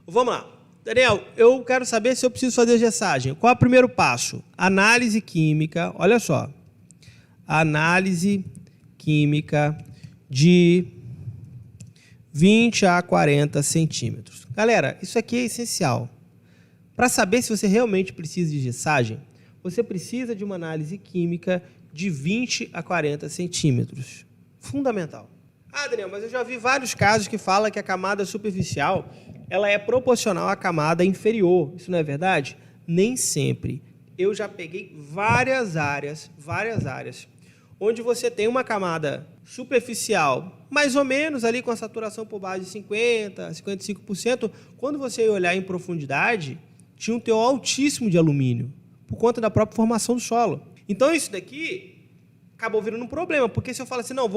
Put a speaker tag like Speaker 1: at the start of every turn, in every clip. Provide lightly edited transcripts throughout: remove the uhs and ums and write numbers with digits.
Speaker 1: Vamos lá. Daniel, eu quero saber se eu preciso fazer gessagem. Qual é o primeiro passo? Análise química, olha só. Análise química de 20 a 40 centímetros. Galera, isso aqui é essencial. Para saber se você realmente precisa de gessagem, você precisa de uma análise química de 20 a 40 centímetros. Fundamental. Ah, Daniel, mas eu já vi vários casos que falam que a camada superficial ela é proporcional à camada inferior. Isso não é verdade? Nem sempre. Eu já peguei várias áreas, onde você tem uma camada superficial, mais ou menos ali com a saturação por base de 50%, 55%. Quando você ia olhar em profundidade, tinha um teor altíssimo de alumínio, por conta da própria formação do solo. Então, isso daqui acabou virando um problema, porque se eu falo assim, não,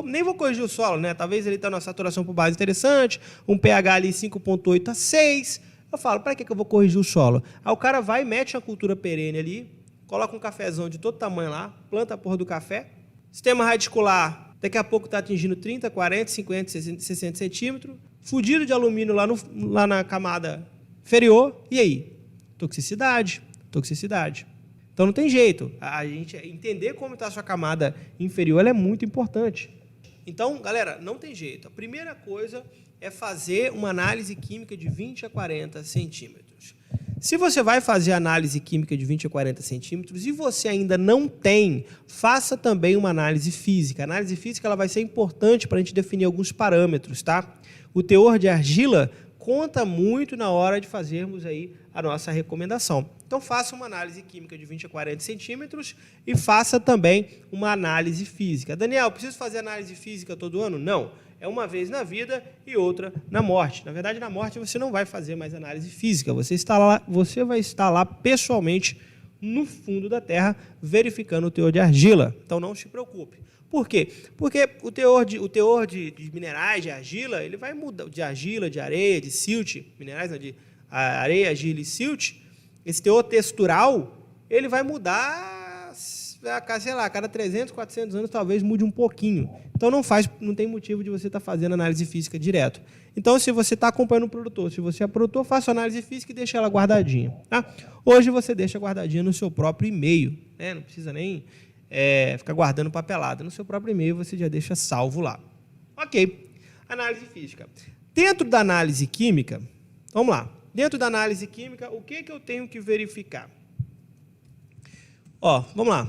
Speaker 1: nem vou corrigir o solo, né? Talvez ele está numa saturação por base interessante, um pH ali 5,8 a 6. Eu falo, para que eu vou corrigir o solo? Aí o cara vai e mete uma cultura perene ali, coloca um cafezão de todo tamanho lá, planta a porra do café, sistema radicular, daqui a pouco está atingindo 30, 40, 50, 60 centímetros, fudido de alumínio lá na camada inferior, e aí? Toxicidade. Então não tem jeito. A gente entender como está a sua camada inferior ela é muito importante. Então, galera, não tem jeito. A primeira coisa é fazer uma análise química de 20 a 40 centímetros. Se você vai fazer análise química de 20 a 40 centímetros e você ainda não tem, faça também uma análise física. A análise física ela vai ser importante para a gente definir alguns parâmetros, tá? O teor de argila conta muito na hora de fazermos aí a nossa recomendação. Então, faça uma análise química de 20 a 40 centímetros e faça também uma análise física. Daniel, preciso fazer análise física todo ano? Não. É uma vez na vida e outra na morte. Na verdade, na morte você não vai fazer mais análise física. Você vai estar lá pessoalmente no fundo da terra verificando o teor de argila. Então, não se preocupe. Por quê? Porque o teor de minerais, de argila, ele vai mudar, de argila, de areia, de silt, minerais, não, de areia, argila e silt, esse teor textural, ele vai mudar, sei lá, a cada 300, 400 anos talvez mude um pouquinho. Então não tem motivo de você estar fazendo análise física direto. Então, se você está acompanhando o produtor, se você é produtor, faça análise física e deixa ela guardadinha. Tá? Hoje você deixa guardadinha no seu próprio e-mail, né? Não precisa nem ficar guardando papelada. No seu próprio e-mail você já deixa salvo lá. Ok. Análise física. Dentro da análise química, vamos lá. Dentro da análise química, o que eu tenho que verificar? Ó, vamos lá.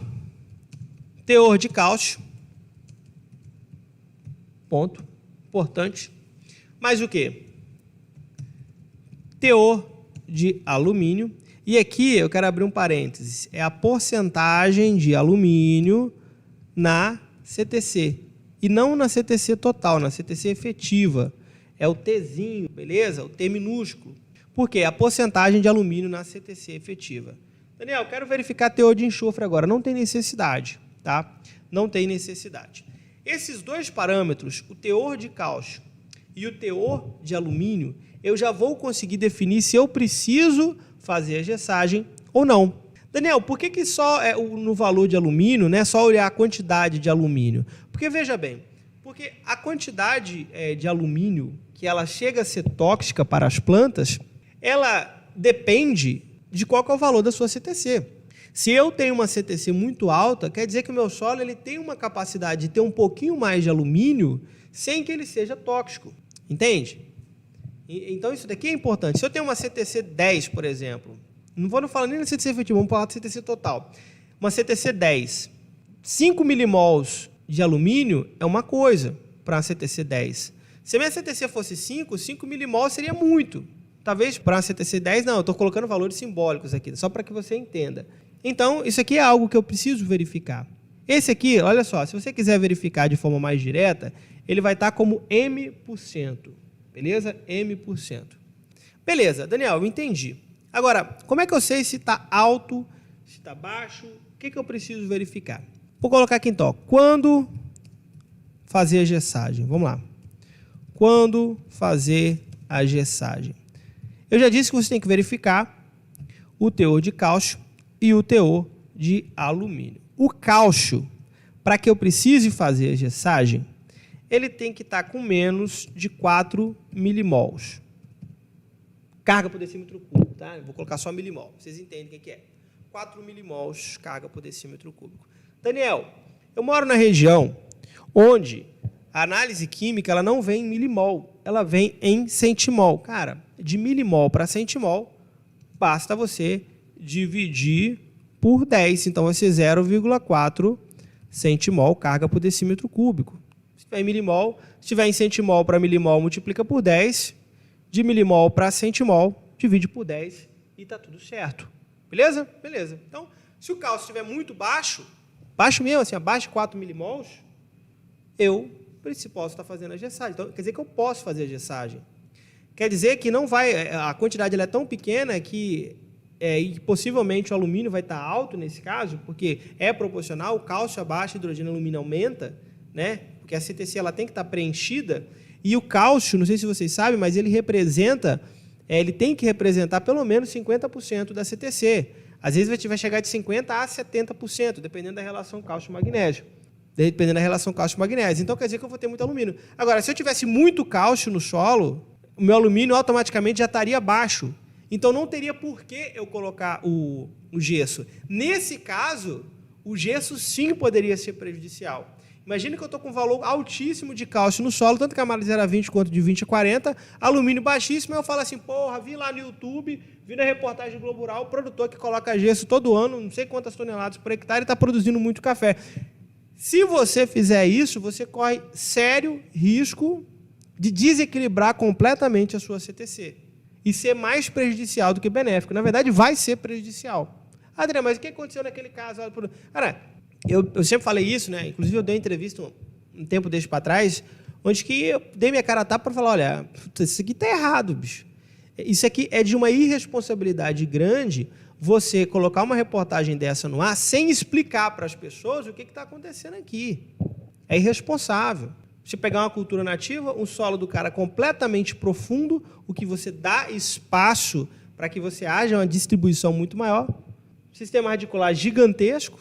Speaker 1: Teor de cálcio. Ponto. Importante. Mais o quê? Teor de alumínio. E aqui eu quero abrir um parênteses. É a porcentagem de alumínio na CTC. E não na CTC total, na CTC efetiva. É o Tzinho, beleza? O T minúsculo. Por quê? A porcentagem de alumínio na CTC efetiva. Daniel, quero verificar teor de enxofre agora. Não tem necessidade, tá? Não tem necessidade. Esses dois parâmetros, o teor de cálcio e o teor de alumínio, eu já vou conseguir definir se eu preciso fazer a gessagem ou não. Daniel, por que só no valor de alumínio, né, só olhar a quantidade de alumínio? Porque, veja bem, porque a quantidade de alumínio que ela chega a ser tóxica para as plantas, ela depende de qual que é o valor da sua CTC. Se eu tenho uma CTC muito alta, quer dizer que o meu solo ele tem uma capacidade de ter um pouquinho mais de alumínio sem que ele seja tóxico. Entende? Então, isso daqui é importante. Se eu tenho uma CTC 10, por exemplo, não vou falar nem da CTC efetiva, vamos falar da CTC total. Uma CTC 10, 5 milimols de alumínio é uma coisa para uma CTC 10. Se a minha CTC fosse 5 milimols seria muito. Talvez para uma CTC 10, não, eu estou colocando valores simbólicos aqui, só para que você entenda. Então, isso aqui é algo que eu preciso verificar. Esse aqui, olha só, se você quiser verificar de forma mais direta, ele vai estar como M%. Beleza? M%. Beleza, Daniel, eu entendi. Agora, como é que eu sei se está alto, se está baixo? O que eu preciso verificar? Vou colocar aqui então, quando fazer a gessagem. Vamos lá. Quando fazer a gessagem. Eu já disse que você tem que verificar o teor de cálcio e o teor de alumínio. O cálcio, para que eu precise fazer a gessagem, ele tem que estar com menos de 4 milimols. carga por decímetro cúbico, tá? Eu vou colocar só milimol, vocês entendem o que é. 4 milimols carga por decímetro cúbico. Daniel, eu moro na região onde a análise química ela não vem em milimol, ela vem em centimol. Cara, de milimol para centimol, basta você dividir por 10, então vai ser 0,4 centimol carga por decímetro cúbico. Se tiver em milimol, se tiver em centimol para milimol, multiplica por 10, de milimol para centimol, divide por 10 e está tudo certo. Beleza? Beleza. Então, se o cálcio estiver muito baixo, baixo mesmo, assim, abaixo de 4 milimols, eu posso estar fazendo a gessagem. Então, quer dizer que eu posso fazer a gessagem. Quer dizer que não vai, a quantidade ela é tão pequena que e possivelmente o alumínio vai estar alto nesse caso, porque é proporcional, o cálcio abaixa, o hidrogênio e o alumínio aumenta, né? Porque a CTC ela tem que estar preenchida, e o cálcio, não sei se vocês sabem, mas ele representa, ele tem que representar pelo menos 50% da CTC. Às vezes vai chegar de 50% a 70%, dependendo da relação cálcio-magnésio. Dependendo da relação cálcio-magnésio. Então, quer dizer que eu vou ter muito alumínio. Agora, se eu tivesse muito cálcio no solo, o meu alumínio automaticamente já estaria baixo. Então, não teria por que eu colocar o gesso. Nesse caso, o gesso sim poderia ser prejudicial. Imagina que eu estou com um valor altíssimo de cálcio no solo, tanto que a análise era 20 quanto de 20 a 40, alumínio baixíssimo, eu falo assim, porra, vi lá no YouTube, vi na reportagem Globo Rural, o produtor que coloca gesso todo ano, não sei quantas toneladas por hectare, está produzindo muito café. Se você fizer isso, você corre sério risco de desequilibrar completamente a sua CTC e ser mais prejudicial do que benéfico. Na verdade, vai ser prejudicial. Adriano, mas o que aconteceu naquele caso? Cara, eu sempre falei isso, né? Inclusive, eu dei uma entrevista um tempo desse para trás, onde que eu dei minha cara a tapa para falar, olha, isso aqui está errado, bicho. Isso aqui é de uma irresponsabilidade grande você colocar uma reportagem dessa no ar sem explicar para as pessoas o que está acontecendo aqui. É irresponsável. Você pegar uma cultura nativa, um solo do cara completamente profundo, o que você dá espaço para que você haja uma distribuição muito maior, sistema radicular gigantesco.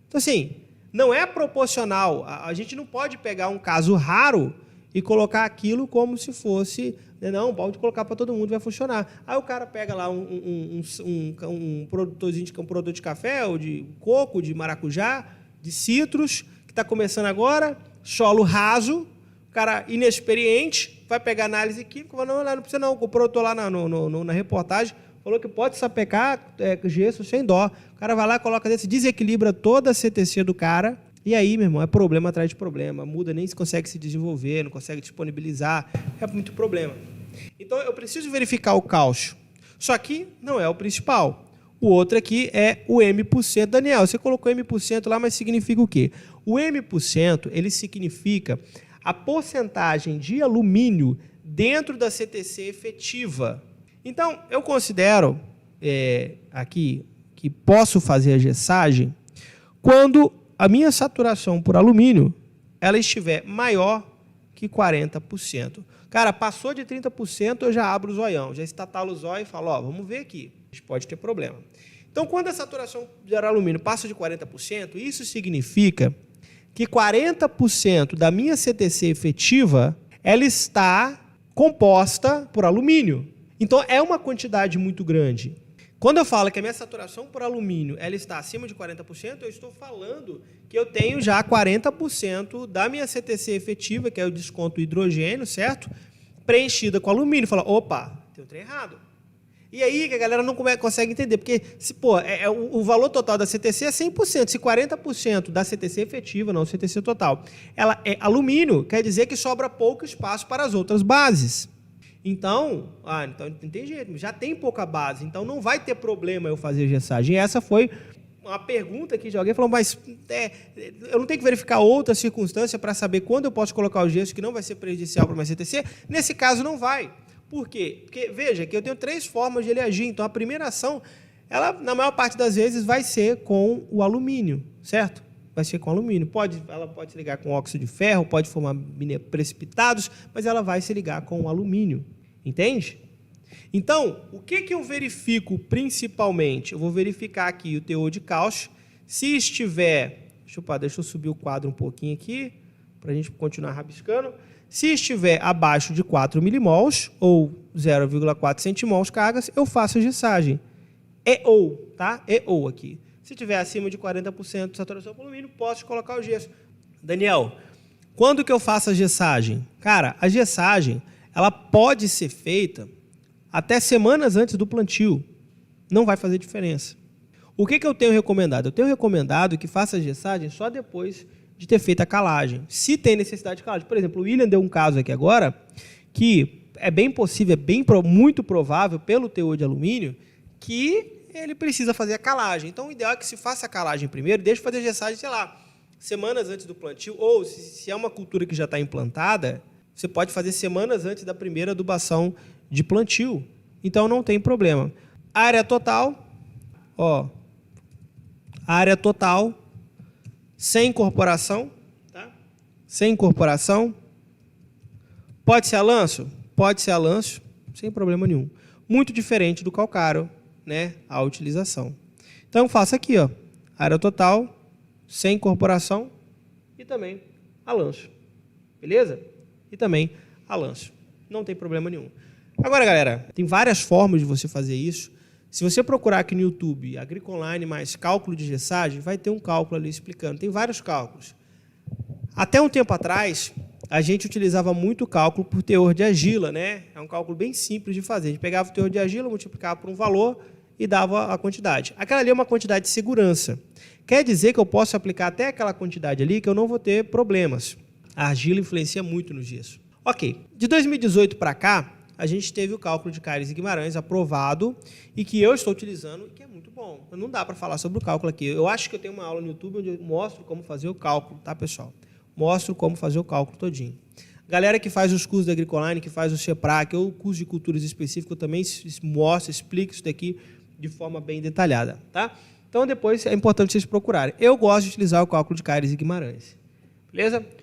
Speaker 1: Então, assim, não é proporcional. A gente não pode pegar um caso raro e colocar aquilo como se fosse... Não, pode colocar para todo mundo, vai funcionar. Aí o cara pega lá um produtorzinho, um produtor de café, ou de coco, de maracujá, de citros, que está começando agora, solo raso, o cara inexperiente, vai pegar análise química, vai, não precisa não, o produtor lá na reportagem falou que pode sapecar gesso sem dó. O cara vai lá, coloca desse, desequilibra toda a CTC do cara, e aí, meu irmão, é problema atrás de problema. Muda, nem se consegue se desenvolver, não consegue disponibilizar, é muito problema. Então, eu preciso verificar o cálcio. Só que não é o principal. O outro aqui é o M%. Daniel, você colocou M% lá, mas significa o quê? O M%, ele significa a porcentagem de alumínio dentro da CTC efetiva. Então, eu considero aqui que posso fazer a gessagem quando a minha saturação por alumínio ela estiver maior que 40%. Cara, passou de 30%, eu já abro o zoião, já estatalo o zóio e falo, ó, vamos ver aqui, a gente pode ter problema. Então, quando a saturação de alumínio passa de 40%, isso significa que 40% da minha CTC efetiva ela está composta por alumínio. Então, é uma quantidade muito grande. Quando eu falo que a minha saturação por alumínio ela está acima de 40%, eu estou falando que eu tenho já 40% da minha CTC efetiva, que é o desconto hidrogênio, certo? Preenchida com alumínio. Fala, opa, tem um trem errado. E aí que a galera não consegue entender, porque se, o valor total da CTC é 100%, se 40% da CTC efetiva, não CTC total, ela é alumínio, quer dizer que sobra pouco espaço para as outras bases. Então não tem jeito, já tem pouca base, então não vai ter problema eu fazer gessagem. E essa foi uma pergunta aqui de alguém, falou, mas eu não tenho que verificar outra circunstância para saber quando eu posso colocar o gesso que não vai ser prejudicial para a minha CTC? Nesse caso, não vai. Por quê? Porque, veja, que eu tenho 3 formas de ele agir. Então, a primeira ação, ela, na maior parte das vezes, vai ser com o alumínio, certo? Vai ser com alumínio. Ela pode se ligar com óxido de ferro, pode formar precipitados, mas ela vai se ligar com o alumínio. Entende? Então, o que eu verifico principalmente? Eu vou verificar aqui o teor de cálcio. Se estiver... Deixa eu subir o quadro um pouquinho aqui, para a gente continuar rabiscando. Se estiver abaixo de 4 milimols, ou 0,4 centimols cargas, eu faço a gessagem. E/ou, tá? E/ou aqui. Se tiver acima de 40% de saturação por alumínio, posso colocar o gesso. Daniel, quando que eu faço a gessagem? Cara, a gessagem, ela pode ser feita até semanas antes do plantio. Não vai fazer diferença. O que eu tenho recomendado? Eu tenho recomendado que faça a gessagem só depois de ter feito a calagem. Se tem necessidade de calagem. Por exemplo, o William deu um caso aqui agora que é bem possível, muito provável, pelo teor de alumínio, que ele precisa fazer a calagem. Então, o ideal é que se faça a calagem primeiro, deixe fazer a gessagem, sei lá, semanas antes do plantio, ou se é uma cultura que já está implantada, você pode fazer semanas antes da primeira adubação de plantio. Então, não tem problema. Área total, ó, área total, sem incorporação, tá? Sem incorporação. Pode ser a lanço? Pode ser a lanço, sem problema nenhum. Muito diferente do calcário, né, a utilização. Então, faça aqui, ó, área total, sem incorporação e também a lanço. Beleza? E também a lanço. Não tem problema nenhum. Agora, galera, tem várias formas de você fazer isso. Se você procurar aqui no YouTube, Agricoline mais cálculo de gessagem, vai ter um cálculo ali explicando. Tem vários cálculos. Até um tempo atrás, a gente utilizava muito o cálculo por teor de argila, né? É um cálculo bem simples de fazer. A gente pegava o teor de argila, multiplicava por um valor e dava a quantidade. Aquela ali é uma quantidade de segurança. Quer dizer que eu posso aplicar até aquela quantidade ali que eu não vou ter problemas. A argila influencia muito no gesso. Ok. De 2018 para cá, a gente teve o cálculo de Caires e Guimarães aprovado e que eu estou utilizando, que é muito bom. Não dá para falar sobre o cálculo aqui. Eu acho que eu tenho uma aula no YouTube onde eu mostro como fazer o cálculo, tá, pessoal? Mostro como fazer o cálculo todinho. Galera que faz os cursos da Agricoline, que faz o CEPRAC ou curso de culturas específico, eu também mostro, explico isso daqui de forma bem detalhada, tá? Então, depois é importante vocês procurarem. Eu gosto de utilizar o cálculo de Caires e Guimarães. Beleza?